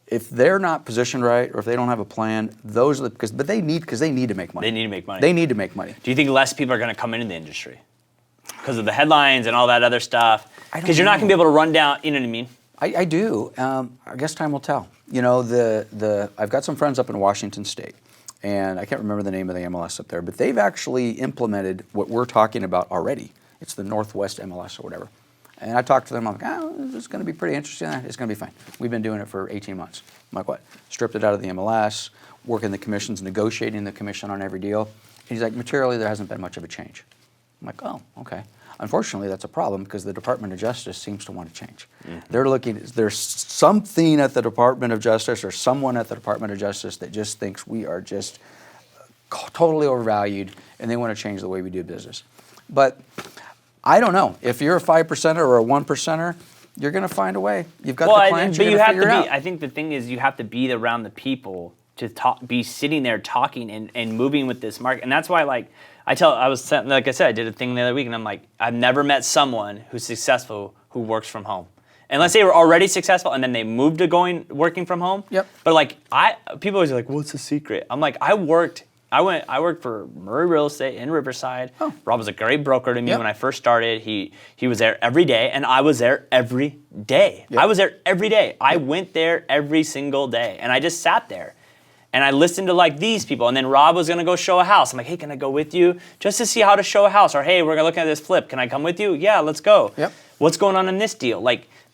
If they're not positioned right, or if they don't have a plan, those are because they need to make money. They need to make money. They need to make money. Do you think less people are going to come into the industry because of the headlines and all that other stuff? Because you're not going to be able to run down. You know what I mean? I do. I guess time will tell. I've got some friends up in Washington State, and I can't remember the name of the MLS up there, but they've actually implemented what we're talking about already. It's the Northwest MLS or whatever. And I talked to them, I'm like, this is going to be pretty interesting. It's going to be fine. We've been doing it for 18 months. I'm like, what? Stripped it out of the MLS, working the commissions, negotiating the commission on every deal. And he's like, materially, there hasn't been much of a change. I'm like, oh, okay. Unfortunately, that's a problem because the Department of Justice seems to want to change. They're looking, there's something at the Department of Justice or someone at the Department of Justice that just thinks we are just totally overvalued and they want to change the way we do business. But I don't know. If you're a 5%er or a 1%er, you're going to find a way. You've got the plans, you're going to figure it out. I think the thing is you have to be around the people to be sitting there talking and moving with this market. And that's why, like I said, I did a thing the other week, and I'm like, I've never met someone who's successful who works from home. Unless they were already successful and then they moved to working from home. Yep. But people always are like, what's the secret? I'm like, I worked for Murray Real Estate in Riverside. Oh. Rob was a great broker to me when I first started. He was there every day, and I was there every day. Yep. I was there every day. I went there every single day, and I just sat there. And I listened to these people, and then Rob was gonna go show a house. I'm like, hey, can I go with you? Just to see how to show a house, or hey, we're gonna look at this flip. Can I come with you? Yeah, let's go. Yep. What's going on in this deal?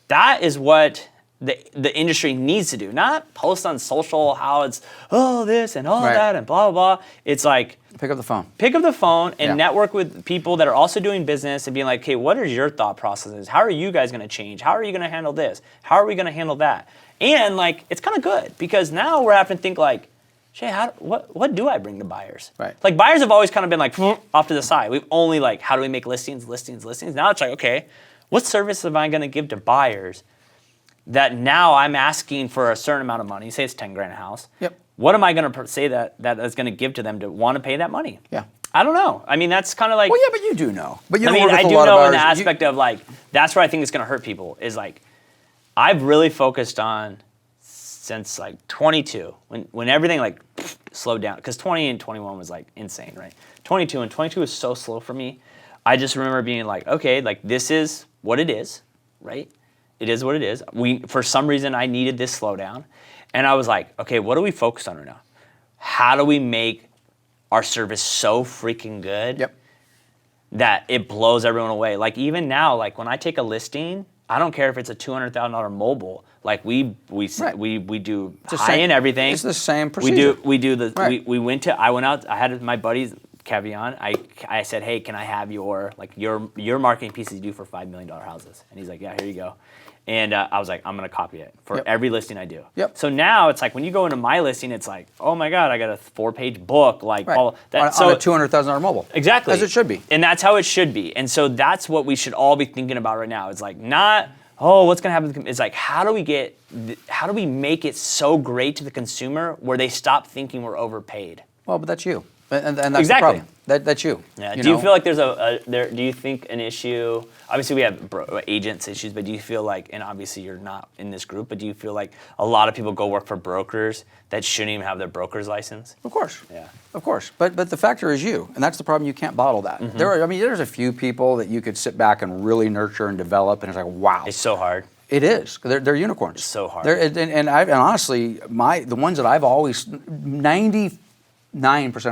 That is what the industry needs to do. Not post on social how it's, this and that and blah, blah, blah. It's like, pick up the phone. Pick up the phone and network with people that are also doing business and being like, hey, what are your thought processes? How are you guys gonna change? How are you gonna handle this? How are we gonna handle that? And it's kind of good because now we're having to think Shay, what do I bring to buyers? Right. Buyers have always kind of been off to the side. We've only how do we make listings? Now it's okay, what service am I gonna give to buyers that now I'm asking for a certain amount of money? Say it's 10 grand a house. Yep. What am I gonna say that is gonna give to them to want to pay that money? Yeah. I don't know. I mean, that's kind of Well, yeah, but you do know. But you I do know in the aspect of that's where I think it's gonna hurt people is I've really focused on since 22 when everything slowed down because 20 and 21 was insane, right? 22 was so slow for me. I just remember being okay, this is what it is, right? It is what it is. For some reason I needed this slowdown, and I was okay, what are we focused on right now? How do we make our service so freaking good that it blows everyone away? Even now, when I take a listing, I don't care if it's a $200,000 mobile. We do high end everything. It's the same procedure. We went out. I had my buddies Cavion, I said, hey, can I have your marketing pieces you do for $5 million houses? And he's like, yeah, here you go. And I was like, I'm going to copy it for every listing I do. Yep. So now it's like when you go into my listing, it's like, oh my God, I got a 4-page book. Like Right. all that. On a $200,000 mobile. Exactly. As it should be. And that's how it should be. And so that's what we should all be thinking about right now. It's like not, oh, what's going to happen? It's like, how do we make it so great to the consumer where they stop thinking we're overpaid? Well, but that's you. And that's Exactly. the problem. That's you. Yeah. You Do you know? feel like there's do you think an issue, obviously we have agents issues, but do you feel like, and obviously you're not in this group, but do you feel like a lot of people go work for brokers that shouldn't even have their broker's license? Of course. Yeah. Of course. But the factor is you, and that's the problem. You can't bottle that. Mm-hmm. There's a few people that you could sit back and really nurture and develop, and it's like, wow. It's so hard. It is. They're unicorns. It's so hard. And honestly, the ones that I've always 99%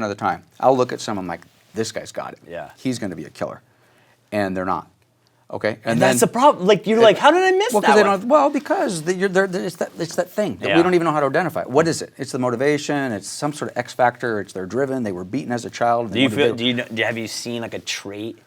of the time, I'll look at someone like, this guy's got it. Yeah. He's going to be a killer, and they're not. Okay. And that's the problem. Like you're like, how did I miss that? Because it's that thing that we don't even know how to identify. What is it? It's the motivation. It's some sort of X factor. It's they're driven. They were beaten as a child. Have you seen like a trait?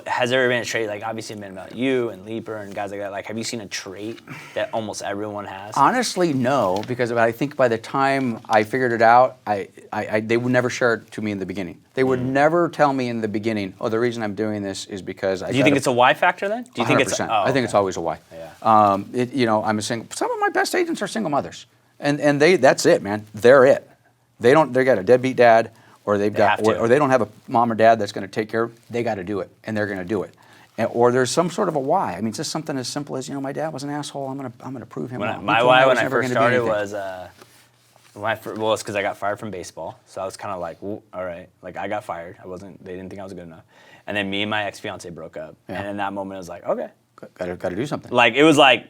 Has there ever been a trait, like obviously it's been about you and Leaper and guys like that, like have you seen a trait that almost everyone has? Honestly, no, because I think by the time I figured it out, they would never share it to me in the beginning. They would never tell me in the beginning, oh, the reason I'm doing this is because Do you think it's a why factor then? Do you 100%. think it's I think it's always a why. Yeah. I'm a single. Some of my best agents are single mothers, and that's it, man. They're it. They got a deadbeat dad. Or they don't have a mom or dad that's going to take care of. They got to do it, and they're going to do it. Or there's some sort of a why. I mean, it's just something as simple as my dad was an asshole. I'm gonna prove him wrong. My why when I first started was it's because I got fired from baseball, so I was kind of like, all right, like I got fired. They didn't think I was good enough, and then me and my ex-fiance broke up, and in that moment I was like, okay, got to do something. Like it was like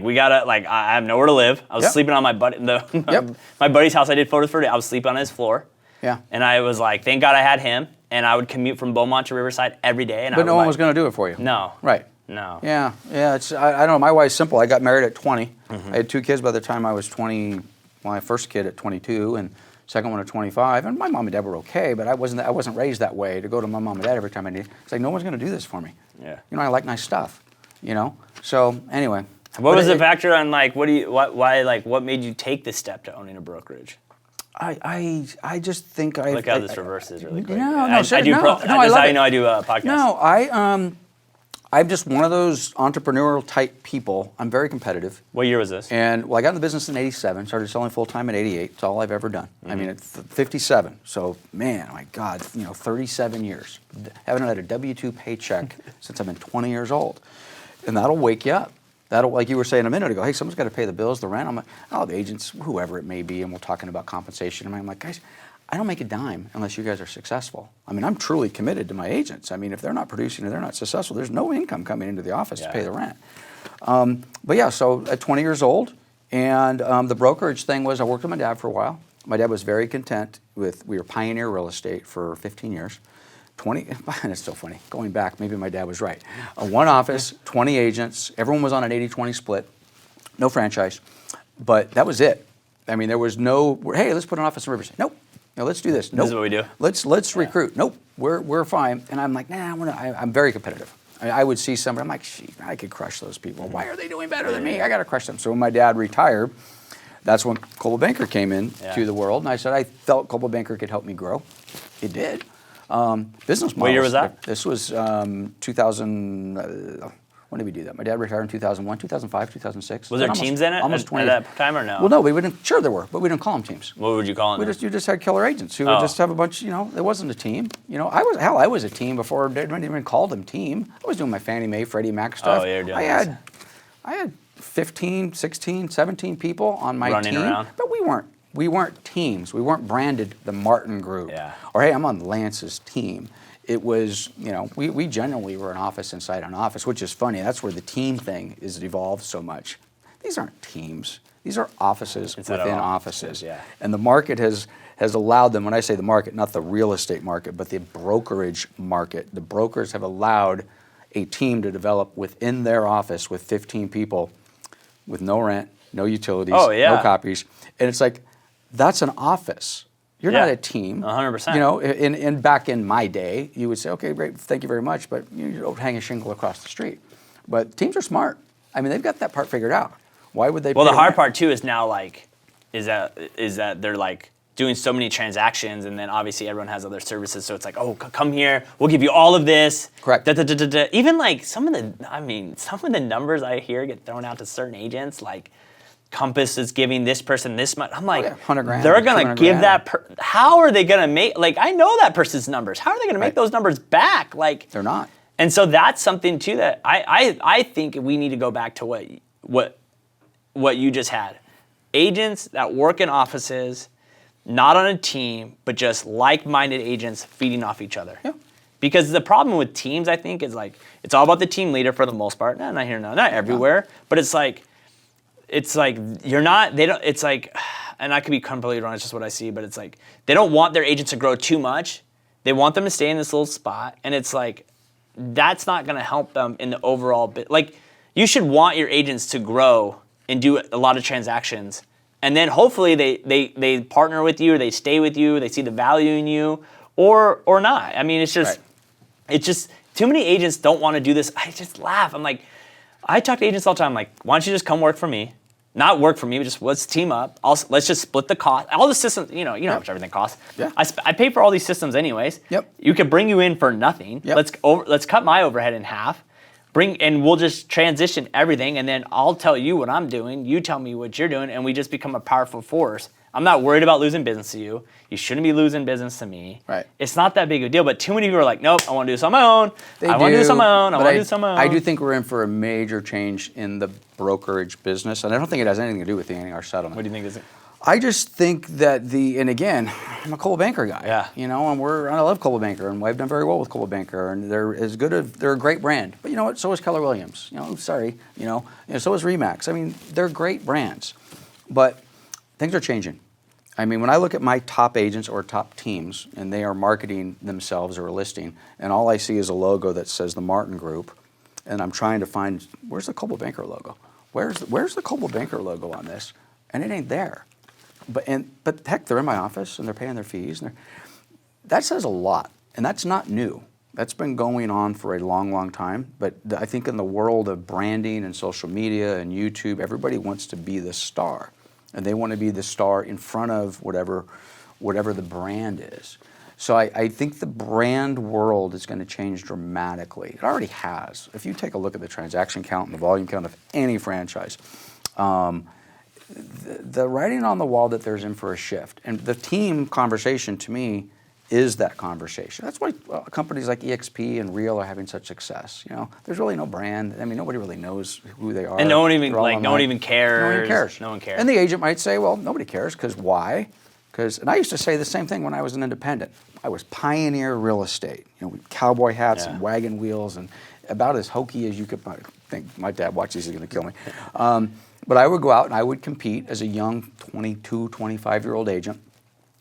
we gotta, like, I have nowhere to live. I was sleeping on my buddy, my buddy's house. I did photos for it. I was sleeping on his floor. Yeah. And I was like, thank God I had him. And I would commute from Beaumont to Riverside every day. But no one was going to do it for you. No. Right. No. Yeah. It's I don't know. My wife's simple. I got married at 20. Mm-hmm. I had 2 kids by the time I was 20. Well, my first kid at 22, and second one at 25. And my mom and dad were okay, but I wasn't raised that way to go to my mom and dad every time I needed. It's like no one's going to do this for me. Yeah. I like nice stuff. So anyway. What was the factor on what made you take this step to owning a brokerage? I just think I look how this reverses really quick. I do a podcast. No, I'm just one of those entrepreneurial type people. I'm very competitive. What year was this? And I got in the business in '87. Started selling full time in '88. It's all I've ever done. Mm-hmm. I mean, at 57. So man, my God, 37 years. Haven't had a W-2 paycheck since I've been 20 years old, and that'll wake you up. That'll, like you were saying a minute ago, hey, someone's got to pay the bills, the rent. I'm like, oh, the agents, whoever it may be, and we're talking about compensation. And I'm like, guys, I don't make a dime unless you guys are successful. I mean, I'm truly committed to my agents. I mean, if they're not producing or they're not successful, there's no income coming into the office to pay the rent. So at 20 years old, and the brokerage thing was I worked with my dad for a while. My dad was very content we were Pioneer Real Estate for 15 years. 20, and it's so funny, going back, maybe my dad was right. One office, 20 agents, everyone was on an 80-20 split, no franchise, but that was it. I mean, there was no, hey, let's put an office in Riverside. Nope. Let's do this. Nope. This is what we do. Let's recruit. Nope. We're fine. And I'm like, I'm very competitive. I would see somebody, I'm like, I could crush those people. Why are they doing better than me? I got to crush them. So when my dad retired, that's when Coldwell Banker came in to the world, and I said I felt Coldwell Banker could help me grow. It did. Business models. What year was that? This was 2000. When did we do that? My dad retired in 2001, 2005, 2006. Was there teams in it almost 20 at that time or no? Well, no, we wouldn't. Sure, there were, but we didn't call them teams. What would you call them? You just had killer agents who would just have a bunch. It wasn't a team. I was a team before. They didn't even call them team. I was doing my Fannie Mae, Freddie Mac stuff. Oh, yeah, you're doing I had 15, 16, 17 people on my running team, around. But we weren't teams. We weren't branded the Martin Group. Yeah. Or hey, I'm on Lance's team. It was, we generally were an office inside an office, which is funny. That's where the team thing is evolved so much. These aren't teams. These are offices within offices. Yeah. And the market has allowed them, when I say the market, not the real estate market, but the brokerage market. The brokers have allowed a team to develop within their office with 15 people with no rent, no utilities, no copies. And it's like, that's an office. You're Yeah. not a team. 100%. You know, in back in my day, you would say, okay, great, thank you very much, but you don't hang a shingle across the street. But teams are smart. I mean, they've got that part figured out. Why would they? Well, pay the hard rent? part too is now like, is that they're like doing so many transactions, and then obviously everyone has other services, so it's like, oh, come here, we'll give you all of this. Correct. Da, da, da, da, da. Even like some of the numbers I hear get thrown out to certain agents, like Compass is giving this person this much. I'm like, yeah, 100 grand, they're gonna 200 give grand. that. How are they gonna make? Like, I know that person's numbers. How are they gonna make Right. those numbers back? Like, They're not. and so that's something too that I think we need to go back to what you just had. Agents that work in offices, not on a team, but just like-minded agents feeding off each other. Yeah. Because the problem with teams, I think, is like it's all about the team leader for the most part. Not here, not everywhere, but it's like you're not. They don't. It's like, and I could be completely wrong. It's just what I see, but it's like they don't want their agents to grow too much. They want them to stay in this little spot, and it's like that's not going to help them in the overall bit. Like, you should want your agents to grow and do a lot of transactions, and then hopefully they partner with you, or they stay with you, they see the value in you, or not. I mean, it's just too many agents don't want to do this. I just laugh. I'm like, I talk to agents all the time. I'm like, why don't you just come work for me? Not work for me, but just let's team up. Let's just split the cost. All the systems, you know how much everything costs. Yeah. I pay for all these systems anyways. Yep. You could bring you in for nothing. Yep. Let's cut my overhead in half. And we'll just transition everything, and then I'll tell you what I'm doing. You tell me what you're doing, and we just become a powerful force. I'm not worried about losing business to you. You shouldn't be losing business to me. Right. It's not that big of a deal, but too many people are like, nope, I want to do this on my own. I want to do this on my own. I want to do this on my own. I do think we're in for a major change in the brokerage business, and I don't think it has anything to do with the NAR settlement. What do you think is it? I just think that and again, I'm a Coldwell Banker guy. Yeah. You know, and I love Coldwell Banker, and I've done very well with Coldwell Banker, and they're a great brand. But you know what? So is Keller Williams. You know, sorry. You know, so is Remax. I mean, they're great brands, but things are changing. I mean, when I look at my top agents or top teams, and they are marketing themselves or a listing, and all I see is a logo that says the Martin Group, and I'm trying to find where's the Coldwell Banker logo? Where's the Coldwell Banker logo on this? And it ain't there. But heck, they're in my office and they're paying their fees. And that says a lot, and that's not new. That's been going on for a long, long time. But I think in the world of branding and social media and YouTube, everybody wants to be the star, and they want to be the star in front of whatever the brand is. So I think the brand world is going to change dramatically. It already has. If you take a look at the transaction count and the volume count of any franchise, the writing on the wall that there's in for a shift. And the team conversation, to me, is that conversation. That's why companies like EXP and Real are having such success. You know, there's really no brand. I mean, nobody really knows who they are. And no one even They're all no one online. even cares. No one cares. No one cares. And the agent might say, well, nobody cares, because why? And I used to say the same thing when I was an independent. I was pioneer real estate. You know, with cowboy hats and wagon wheels, and about as hokey as you could think. My dad watches, he's going to kill me. But I would go out and I would compete as a young 22, 25-year-old agent,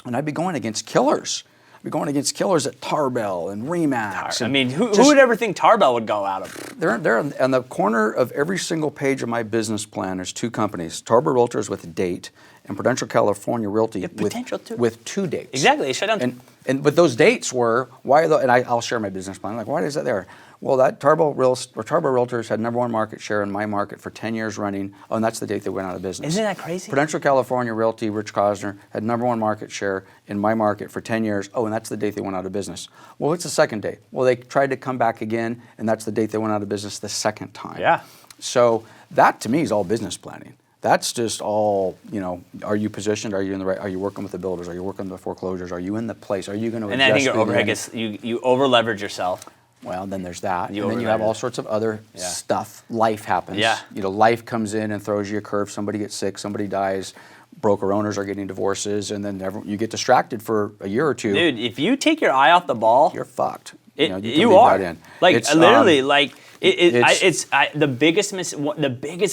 and I'd be going against killers. I'd be going against killers at Tarbell and Remax. I mean, who would ever think Tarbell would go out of? They're on the corner of every single page of my business plan. There's two companies: Tarbell Realtors with a date, and Prudential California Realty with two dates. Exactly, they shut down. But those dates were I'll share my business plan. Like, why is that there? Well, that Tarbell Realtors had #1 market share in my market for 10 years running. Oh, and that's the date they went out of business. Isn't that crazy? Prudential California Realty, Rich Cosner, had #1 market share in my market for 10 years. Oh, and that's the date they went out of business. Well, what's the second date? Well, they tried to come back again, and that's the date they went out of business the second time. Yeah. So that, to me, is all business planning. That's just all, you know, are you positioned? Are you in the right? Are you working with the builders? Are you working with the foreclosures? Are you in the place? Are you going to adjust? And I think your the overhead unit? gets, you over leverage yourself. Well, then there's that. You And then you have overleverage. all sorts of other stuff. Life happens. Yeah. You know, life comes in and throws you a curve. Somebody gets sick, somebody dies, broker owners are getting divorces, and then you get distracted for a year or two. Dude, if you take your eye off the ball, You're fucked. you can are. leave that in. Like, It's, literally, like, it's- the biggest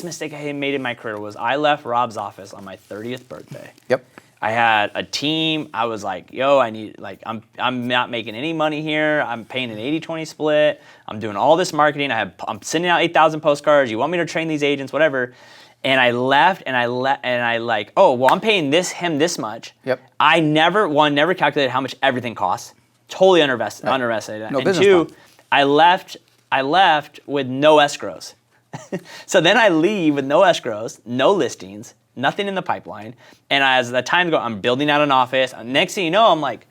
mistake I made in my career was I left Rob's office on my 30th birthday. Yep. I had a team. I was like, yo, I'm not making any money here. I'm paying an 80-20 split. I'm doing all this marketing. I'm sending out 8,000 postcards. You want me to train these agents, whatever. And I left, and I like, oh, well, I'm paying him this much. Yep. I never calculated how much everything costs. Totally underestimated that. No And business two, plan. I left with no escrows. So then I leave with no escrows, no listings, nothing in the pipeline. And as the time goes, I'm building out an office. Next thing you know, I'm like,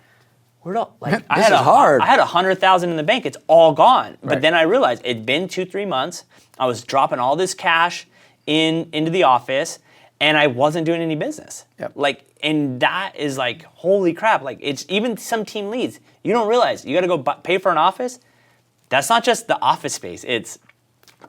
This is hard. I had $100,000 in the bank. It's all gone. But Right. then I realized it'd been 2-3 months. I was dropping all this cash into the office, and I wasn't doing any business. Yep. Like, and that is like, holy crap. Like, it's even some team leads. You don't realize you got to go pay for an office. That's not just the office space. It's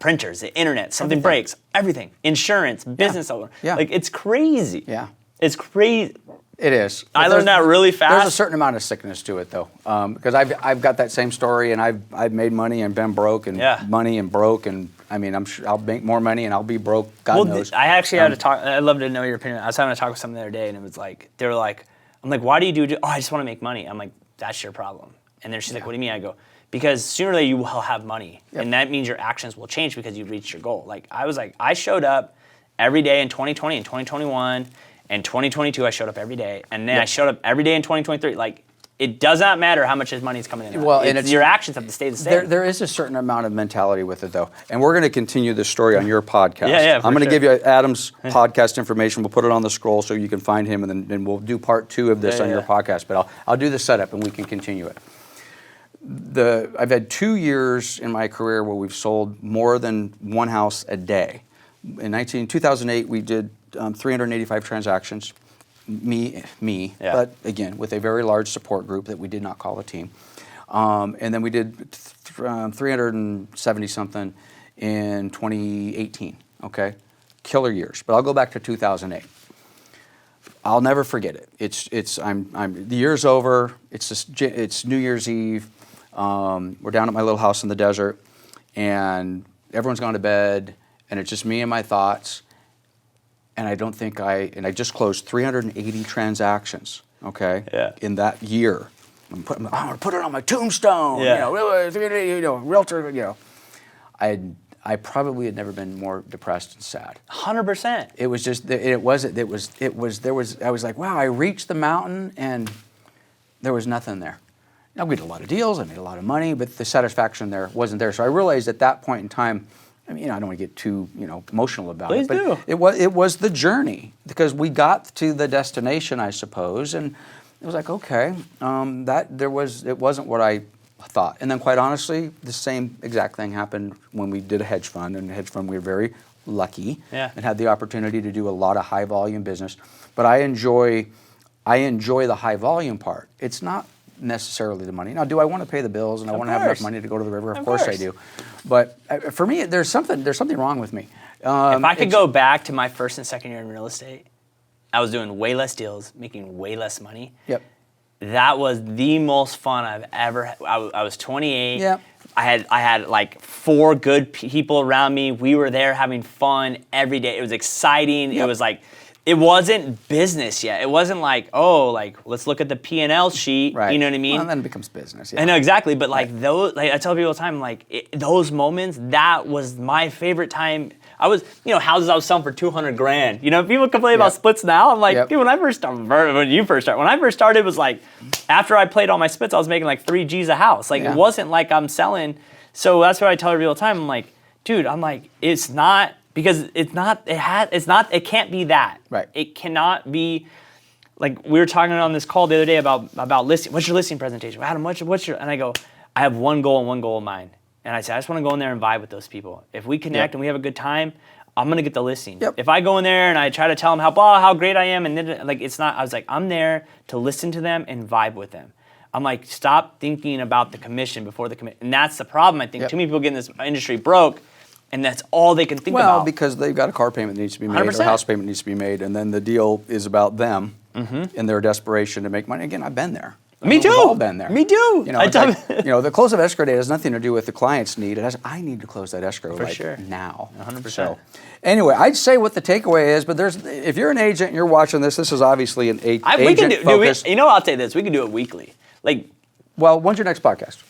printers, the internet, something breaks, everything, insurance, business owner. Yeah. Like, it's crazy. Yeah. It's crazy. It is. I learned that really fast. There's a certain amount of sickness to it, though, because I've got that same story, and I've made money and been broke, and money and broke, and I mean, I'm sure I'll make more money and I'll be broke. God knows. I actually had to talk. I'd love to know your opinion. I was having a talk with someone the other day, and it was like they were like, I'm like, why do you do? Oh, I just want to make money. I'm like, that's your problem. And then she's like, what do you mean? I go, because sooner or later you will have money, and that means your actions will change because you reached your goal. Like I was like, I showed up every day in 2020 and 2021. And 2022, I showed up every day, and then I showed up every day in 2023. Like, it does not matter how much money is coming in. Well, and it's, your actions have to stay the same. There is a certain amount of mentality with it, though, and we're going to continue this story on your podcast. Yeah, I'm going to give you Adam's podcast information. We'll put it on the scroll so you can find him, and then we'll do part 2 of this on your podcast. But I'll do the setup, and we can continue it. I've had 2 years in my career where we've sold more than one house a day. In 2008, we did 385 transactions, but again, with a very large support group that we did not call a team. And then we did 370 something in 2018, okay? Killer years, but I'll go back to 2008. I'll never forget it. The year's over, it's New Year's Eve, we're down at my little house in the desert, and everyone's gone to bed, and it's just me and my thoughts. And I just closed 380 transactions, okay, in that year. I'm gonna put it on my tombstone, realtor, I probably had never been more depressed and sad. 100%. It was just, I was like, wow, I reached the mountain and there was nothing there. Now, we did a lot of deals, I made a lot of money, but the satisfaction there wasn't there. So I realized at that point in time, I mean, I don't want to get too, emotional about it, but it was the journey, because we got to the destination, I suppose, and it was like, okay, it wasn't what I thought. And then, quite honestly, the same exact thing happened when we did a hedge fund. And a hedge fund, we were very lucky and had the opportunity to do a lot of high volume business. But I enjoy the high volume part. It's not necessarily the money. Now, do I want to pay the bills and I want to have enough money to go to the river? Of course I do. But for me, there's something wrong with me. If I could go back to my first and second year in real estate, I was doing way less deals, making way less money. Yep. That was the most fun I've ever had. I was 28. Yep. I had like 4 good people around me. We were there having fun every day. It was exciting. Yep. It was like, it wasn't business yet. It wasn't like, let's look at the P&L sheet. Right. You know what I mean? Well, and then it becomes business. Yeah. I know, exactly. But those, I tell people all the time, those moments, that was my favorite time. I was, houses I was selling for $200,000. People complain about splits now. I'm like, dude, when I first started, it was like, after I played all my splits, I was making like 3 G's a house. It wasn't like I'm selling. So that's what I tell everybody all the time. I'm like, dude, it's not, because it can't be that. Right. It cannot be, like we were talking on this call the other day about listing. What's your listing presentation? Adam, what's your, and I go, I have one goal and one goal of mine. And I said, I just want to go in there and vibe with those people. If we connect and we have a good time, I'm going to get the listing. Yep. If I go in there and I try to tell them how great I am, and then it's not, I was like, I'm there to listen to them and vibe with them. I'm like, stop thinking about the commission before the commission. And that's the problem, I think. Too many people get in this industry broke, and that's all they can think about. Well, because they've got a car payment that needs to be made, 100%. or a house payment needs to be made, and then the deal is about them and their desperation to make money. Again, I've been there. Me too. We've all been there. Me too. The close of escrow date has nothing to do with the client's need. I need to close that escrow now. 100%. So, anyway, I'd say what the takeaway is, but if you're an agent and you're watching this is obviously an agent focused. I'll say this. We can do it weekly. Well, when's your next podcast?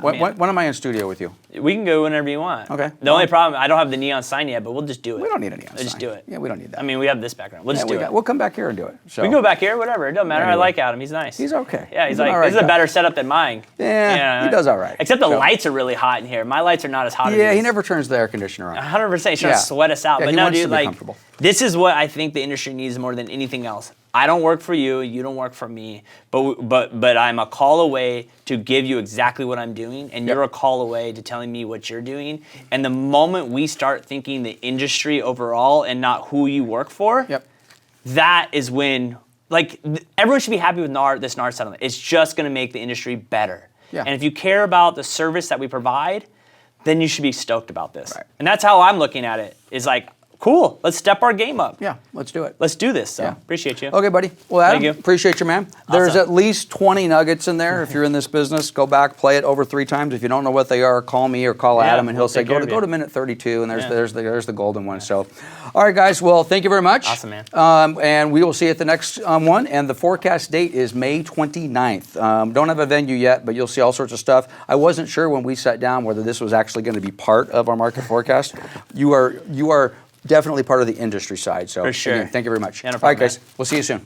When am I in studio with you? We can go whenever you want. Okay. The only problem, I don't have the neon sign yet, but we'll just do it. We don't need a neon sign. Just do it. Yeah, we don't need that. I mean, we have this background. We'll just do it. We'll come back here and do it. So. We can go back here, whatever. It doesn't matter. I Anyway. like Adam. He's nice. He's okay. Yeah, he's an like, all right this is a guy. better setup than mine. Yeah, he does all right. Except the So- lights are really hot in here. My lights are not as hot as Yeah, his. he never turns the air conditioner on. 100%. He's trying Yeah. to sweat us out. Yeah, but he no, wants dude, to be like, comfortable. this is what I think the industry needs more than anything else. I don't work for you. You don't work for me. But I'm a call away to give you exactly what I'm doing, and you're a call away to telling me what you're doing. And the moment we start thinking the industry overall and not who you work for, that is when, like, everyone should be happy with this NAR settlement. It's just going to make the industry better. Yeah. And if you care about the service that we provide, then you should be stoked about this. Right. And that's how I'm looking at it. Is like, cool, let's step our game up. Yeah, let's do it. Let's do this. So Yeah. appreciate you. Okay, buddy. Well, Adam, Thank you. appreciate you, man. There's Awesome. at least 20 nuggets in there. If you're in this business, go back, play it over 3 times. If you don't know what they are, call me or call Yeah, Adam, and he'll we'll say, take care go of to you. minute 32, and Yeah. there's the golden one. So, all right, guys. Well, thank you very much. Awesome, man. And we will see you at the next one. And the forecast date is May 29th. Don't have a venue yet, but you'll see all sorts of stuff. I wasn't sure when we sat down whether this was actually going to be part of our market forecast. You are definitely part of the industry side. So, For sure. again, thank you very much. Yeah, no All right, problem, guys. We'll see you soon.